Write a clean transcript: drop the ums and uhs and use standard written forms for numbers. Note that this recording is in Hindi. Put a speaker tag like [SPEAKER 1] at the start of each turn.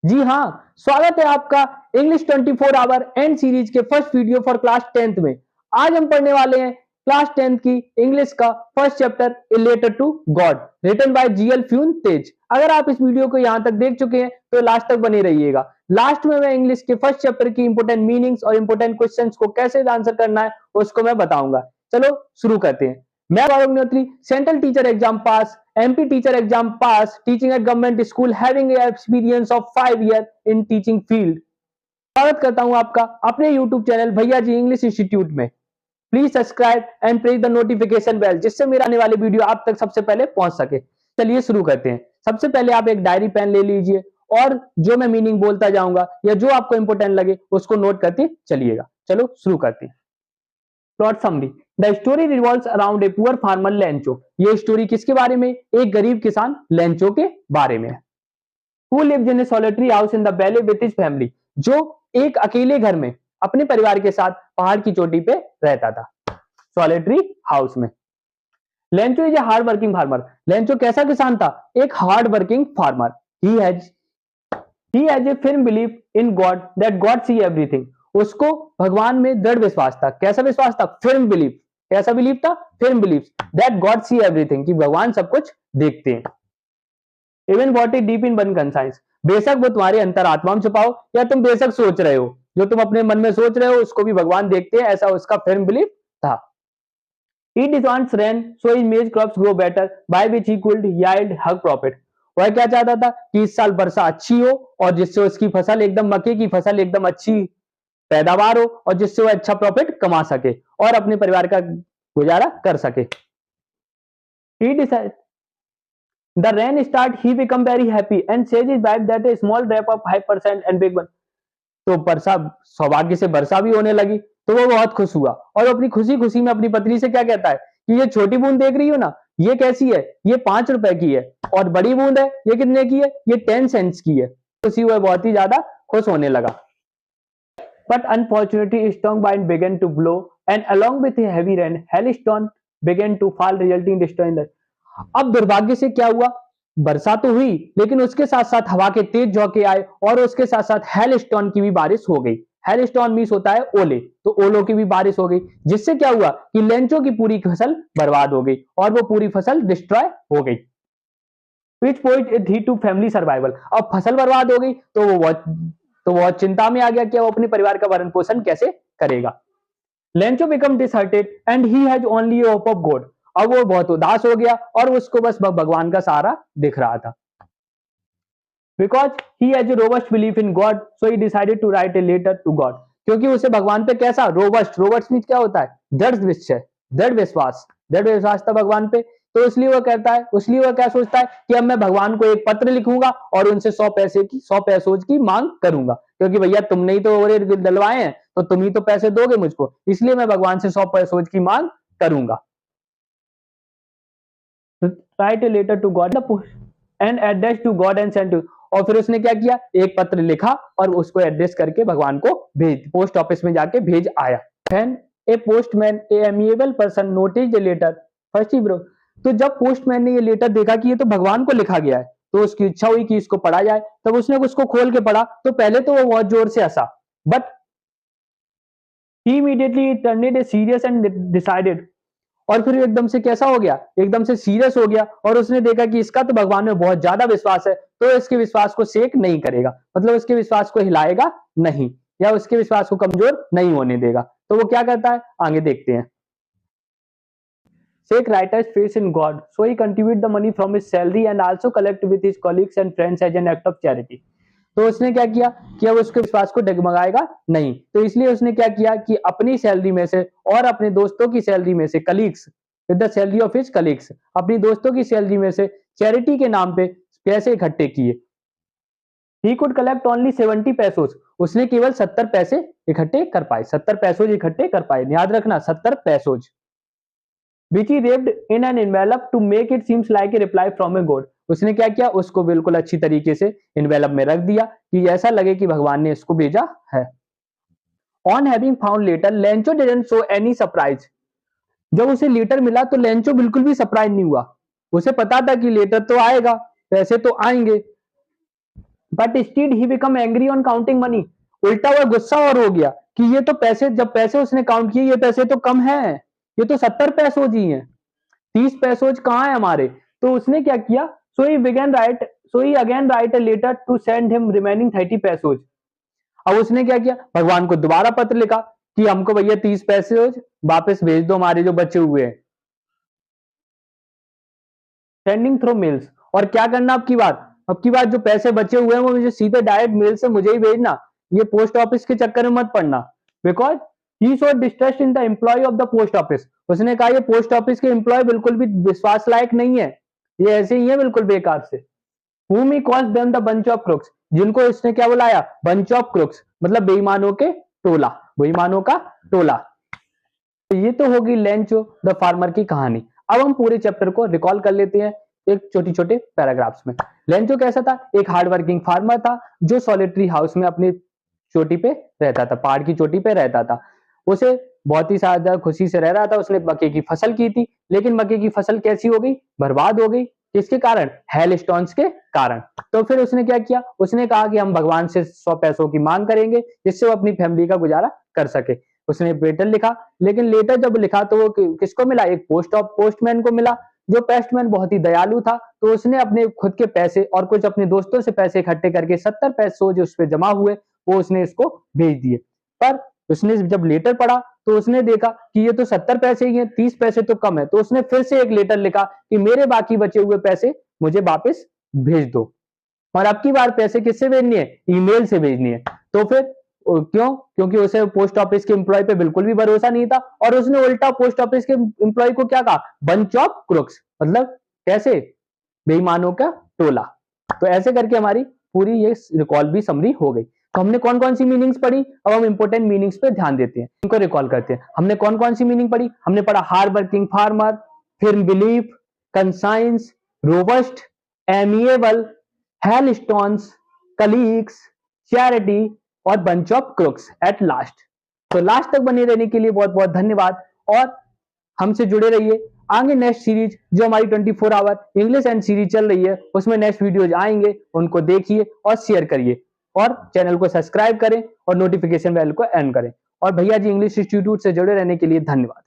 [SPEAKER 1] जी हाँ, स्वागत है आपका इंग्लिश 24 आवर एंड सीरीज के first video for class 10th में। आज हम पढ़ने वाले हैं क्लास 10th की इंग्लिश का first chapter a letter to God written by G L Fuentes. अगर आप इस वीडियो को यहां तक देख चुके हैं तो लास्ट तक बने रहिएगा। लास्ट में मैं इंग्लिश के फर्स्ट चैप्टर की इंपोर्टेंट मीनिंग्स और इंपोर्टेंट क्वेश्चंस को कैसे आंसर करना है उसको मैं बताऊंगा। चलो शुरू करते हैं। मैं Gaurav Agnihotri, central teacher exam pass, MP teacher exam pass, teaching at government school, having experience of 5 year in teaching field. स्वागत करता हूं आपका अपने YouTube channel Bhaiya ji English institute में। Please subscribe and press the notification bell जिससे मेरा आने वाले वीडियो आप तक सबसे पहले पहुंच सके। चलिए शुरू करते हैं। सबसे पहले आप एक डायरी पेन ले लीजिए और जो मैं मीनिंग बोलता जाऊंगा या जो आपको इंपोर्टेंट लगे उसको नोट करते चलिएगा। चलो शुरू करते हैं। Plot summary. The story revolves around a poor farmer Lencho. ये स्टोरी किसके बारे में? एक गरीब किसान लेंचो के बारे में। Who lives in a solitary house in the valley with his family. जो एक अकेले घर में अपने परिवार के साथ पहाड़ की चोटी पे रहता था, सॉलिटरी हाउस में। Lencho is a hard working farmer. Lencho कैसा किसान था? एक hard working farmer. He has a firm belief in God that God see everything. उसको भगवान में दृढ़ विश्वास था। कैसा विश्वास था? Firm belief. कैसा बिलीफ था? Firm belief that God see everything, कि भगवान सब कुछ देखते हैं। Even what is deep in one conscience. बेशक वो तुम्हारे अंतरात्मा में छुपाओ या तुम बेशक सोच रहे हो, जो तुम अपने मन में सोच रहे हो उसको भी भगवान देखते हैं, ऐसा उसका फिर्म बिलीफ था। He demands rain so his maize crops grow better, by which he could yield high profit. वह क्या चाहता था कि इस साल वर्षा अच्छी हो और जिससे उसकी फसल एकदम मक्के की फसल एकदम अच्छी पैदावार हो और जिससे वो अच्छा प्रॉफिट कमा सके और अपने परिवार का गुजारा कर सके। He decided the rain start he become very happy and says his wife that a small drop of 5% and big one. तो वर्षा सौभाग्य से वर्षा भी होने लगी तो वो बहुत खुश हुआ और अपनी खुशी खुशी में अपनी पत्नी से क्या कहता है कि ये छोटी बूंद देख रही हो ना, ये कैसी है? ये 5 रुपए की है। और बड़ी बूंद है, ये कितने की है? ये 10 सेंट्स की है। खुशी हुआ, बहुत ही ज्यादा खुश होने लगा। But unfortunately, a strong wind began to blow, and along with a heavy rain, hailstone began to fall, resulting in destroying the. अब दुर्भाग्य से क्या हुआ? वर्षा तो हुई लेकिन उसके साथ साथ हवा के तेज झोंके आए और उसके साथ साथ हेलस्टोन की भी बारिश हो गई। हेलस्टोन मींस होता है ओले, तो ओलों की भी बारिश हो गई, जिससे क्या हुआ कि लेंचो की पूरी फसल बर्बाद हो गई और वो पूरी फसल डिस्ट्रॉय हो गई। Which point it he to family survival। अब फसल बर्बाद हो गई तो वो चिंता में आ गया कि वो अपने परिवार का भरण पोषण कैसे करेगा। Lencho become disheartened and he has only a hope of God. अब वो बहुत उदास हो गया और उसको बस भगवान का सहारा दिख रहा था। Because he has a robust belief in God so he decided to write a letter to God. क्योंकि उसे भगवान पे कैसा रोबस्ट मीन्स क्या होता है? दृढ़ निश्चय, दृढ़ विश्वास था भगवान पे। तो इसलिए वो क्या सोचता है कि अब मैं भगवान को एक पत्र लिखूंगा और उनसे 100 पैसों की मांग करूंगा, क्योंकि भैया तुमने ही तो ओरे डलवाए हैं तो तुम ही तो पैसे दोगे मुझको, इसलिए मैं भगवान से 100 पैसों की मांग करूंगा। Write a letter to God and address to God and send to. और फिर उसने क्या किया? एक पत्र लिखा और उसको एड्रेस करके भगवान को पोस्ट ऑफिस में जाके भेज आया। When a postman, a amiable person noticed the letter, first he broke। तो जब पोस्टमैन ने ये लेटर देखा कि ये तो भगवान को लिखा गया है तो उसकी इच्छा हुई कि इसको पढ़ा जाए। तब उसने उसको खोल के पढ़ा तो पहले तो वो बहुत जोर से हंसा, but he immediately turned a serious and decided। और फिर एकदम से कैसा हो गया? एकदम से सीरियस हो गया और उसने देखा कि इसका तो भगवान में बहुत ज्यादा विश्वास है तो इसके विश्वास को शेक नहीं करेगा, मतलब इसके विश्वास को हिलाएगा नहीं या उसके विश्वास को कमजोर नहीं होने देगा। तो वो क्या करता है आगे देखते हैं। Shake writer's faith in God, so he contribute the money from his salary and also collect with his colleagues and friends as an act of charity। तो उसने क्या किया कि अब उसके विश्वास को डगमगाएगा नहीं, तो इसलिए उसने क्या किया कि अपनी सैलरी में से और अपने दोस्तों की सैलरी में से, colleagues with the salary of his colleagues, अपनी दोस्तों की सैलरी में से चैरिटी के नाम पे पैसे इकट्ठे किए। He could collect only 70 पैसोज। उसने केवल 70 पैसे इकट्ठे कर पाए, 70 पैसोज इकट्ठे कर पाए, याद रखना 70 पैसोज। Which he wrapped in an envelope to make it seems like a reply from a god। उसने क्या किया? उसको बिल्कुल अच्छी तरीके से इन्वेलप में रख दिया कि ऐसा लगे कि भगवान ने इसको भेजा है। On having found letter, Lencho didn't show any surprise। जब उसे लेटर मिला तो लेंचो बिल्कुल भी सरप्राइज नहीं हुआ। उसे पता था कि लेटर तो आएगा, पैसे तो आएंगे, but stead he become angry on counting money, उल्टा हुआ गुस्सा और हो गया कि ये तो पैसे, जब पैसे उसने काउंट किए ये पैसे तो कम है, ये तो 70 पैसों जी हैं, 30 पैसों कहाँ है हमारे। तो उसने क्या किया, so he again write a letter to send him remaining 30 पैसों। अब उसने क्या किया, भगवान को दोबारा पत्र लिखा कि हमको भैया 30 पैसे वापस भेज दो हमारे जो बचे हुए हैं, सेंडिंग थ्रू मेल्स। और क्या करना अब की बात जो पैसे बचे हुए हैं वो मुझे सीधे डायरेक्ट मेल से मुझे ही भेजना, ये पोस्ट ऑफिस के चक्कर में मत पड़ना, because he showed distrust in the employ of the post office. उसने कहा ये पोस्ट ऑफिस के एम्प्लॉय बिल्कुल भी विश्वास लायक नहीं है, ये ऐसे ही है बिल्कुल बेकार से। whom he calls them the bunch of crooks, जिनको इसने क्या बुलाया, बंच ऑफ क्रुक्स, मतलब बेईमानों के टोला, बेईमानों का टोला। तो ये तो होगी लेंचो द फार्मर की कहानी। अब हम पूरे चैप्टर को रिकॉल कर लेते हैं एक छोटे छोटे पैराग्राफ्स में। लेंचो कैसा था, एक हार्ड वर्किंग फार्मर था जो सॉलिटरी हाउस में अपनी चोटी पे रहता था, पहाड़ की चोटी पे रहता था। उसे बहुत ही ज्यादा खुशी से रह रहा था। उसने मक्के की फसल की थी, लेकिन मक्के की फसल कैसी हो गई, बर्बाद हो गई। किसके कारण, हेल स्टोन्स के कारण। तो फिर उसने क्या किया, उसने कहा कि हम भगवान से 100 पैसों की मांग करेंगे जिससे वो अपनी फैमिली का गुजारा कर सके। उसने लेटर लिखा, लेकिन लेटर जब लिखा तो वो किसको मिला, एक पोस्टमैन को मिला, जो पोस्टमैन बहुत ही दयालु था। तो उसने अपने खुद के पैसे और कुछ अपने दोस्तों से पैसे इकट्ठे करके 70 पैसे जो उस पर जमा हुए वो उसने इसको भेज दिए। पर उसने जब लेटर पढ़ा तो उसने देखा कि ये तो 70 पैसे ही हैं, 30 पैसे तो कम है। तो उसने फिर से एक लेटर लिखा कि मेरे बाकी बचे हुए पैसे मुझे वापस भेज दो। और अब की बार पैसे किससे भेजनी है, ईमेल से भेजनी है। तो फिर क्यों, क्योंकि उसे पोस्ट ऑफिस के एम्प्लॉय पे बिल्कुल भी भरोसा नहीं था, और उसने उल्टा पोस्ट ऑफिस के एम्प्लॉय को क्या कहा, बंच ऑफ क्रुक्स, मतलब कैसे, बेईमानों का टोला। तो ऐसे करके हमारी पूरी ये रिकॉल भी समरी हो गई। तो हमने कौन कौन सी मीनिंग्स पढ़ी, अब हम इंपोर्टेंट मीनिंग्स पे ध्यान देते हैं, इनको रिकॉल करते हैं। हमने कौन कौन सी मीनिंग पढ़ी, हमने पढ़ा हार्ड वर्किंग फार्मर, फिर belief, conscience, robust, amiable, hail stones, colleagues, charity और bunch of crooks at last. तो लास्ट तक बने रहने के लिए बहुत बहुत धन्यवाद, और हमसे जुड़े रहिए। आगे नेक्स्ट सीरीज जो हमारी 24 आवर इंग्लिश एंड सीरीज चल रही है उसमें नेक्स्ट वीडियोज आएंगे, उनको देखिए और शेयर करिए, और चैनल को सब्सक्राइब करें और नोटिफिकेशन बेल को ऑन करें। और भैया जी इंग्लिश इंस्टीट्यूट से जुड़े रहने के लिए धन्यवाद।